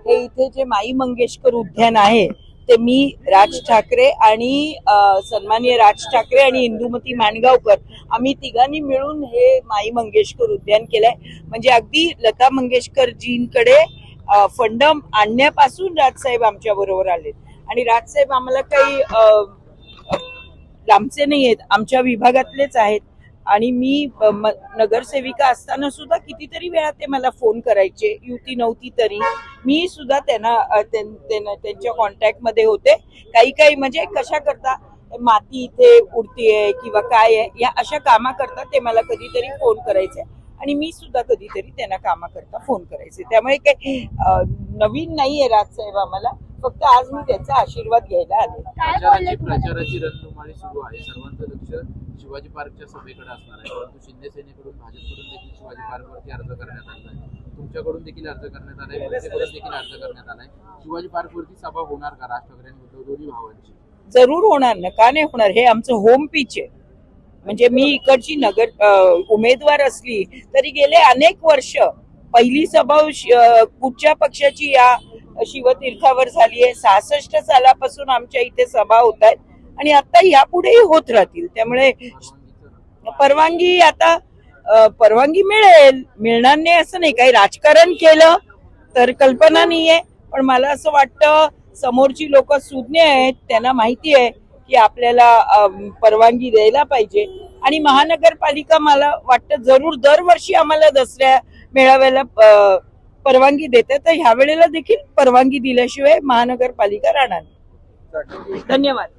हे इथे जे माई मंगेशकर उद्यान आहे ते मी राज ठाकरे आणि सन्माननीय राज ठाकरे आणि इंदुमती माणगावकर आम्ही तिघांनी मिळून हे माई मंगेशकर उद्यान केलंय. म्हणजे अगदी लता मंगेशकरजींकडे फंड आणण्यापासून राजसाहेब आमच्या बरोबर आले आणि राजसाहेब आम्हाला काही लांबचे नाही आहेत, आमच्या विभागातलेच आहेत. आणि मी नगरसेविका असताना सुद्धा कितीतरी वेळा ते मला फोन करायचे, युती नव्हती तरी मी सुद्धा त्यांच्या कॉन्टॅक्ट मध्ये होते. काही म्हणजे कशा करता माती इथे उडतीये किंवा काय आहे या अशा कामा करता ते मला कधीतरी फोन करायचे आणि मी सुद्धा कधीतरी त्यांना कामा करता फोन करायचे. त्यामुळे काही नवीन नाहीये राजसाहेब आम्हाला, फक्त आज मी त्याचा आशीर्वाद घ्यायला आले. प्रचाराची रणधुमाळी सुरू आहे. सर्वांचं लक्ष शिवाजी पार्कच्या सभेकडे असणार आहे, परंतु शिंदे सेनेकडून भाजपकडून देखील शिवाजी पार्कवरती अर्ज करण्यात आला आहे, तुमच्याकडून देखील अर्ज करण्यात आलाय, मनसेकडून देखील अर्ज करण्यात आलाय. शिवाजी पार्कवरती सभा होणार का राज ठाकरे आणि उद्धव दोन्ही भावांची? जरूर होणार ना, का नाही होणार. हे आमचं होम पिच आहे. म्हणजे मी इकडची उमेदवार असली तरी गेले अनेक वर्ष पहिली सभा कुठच्या पक्षाची या शिवतीर्थावर झाली आहे. 66 सालापासून आमच्या इथे सभा होत आहेत आणि आता यापुढेही होत राहतील. त्यामुळे परवानगी आता परवानगी मिळणार नाही असं नाही. काही राजकारण केलं तर कल्पना नाहीये, पण मला असं वाटतं समोरची लोक सुज्ञ आहेत, त्यांना माहिती आहे की आपल्याला परवानगी द्यायला पाहिजे. आणि महानगरपालिका मला वाटतं जरूर दरवर्षी आम्हाला दसऱ्या मेळाव्याला परवानगी देते, तर ह्या वेळेला देखील परवानगी दिल्याशिवाय महानगरपालिका राहणार. धन्यवाद.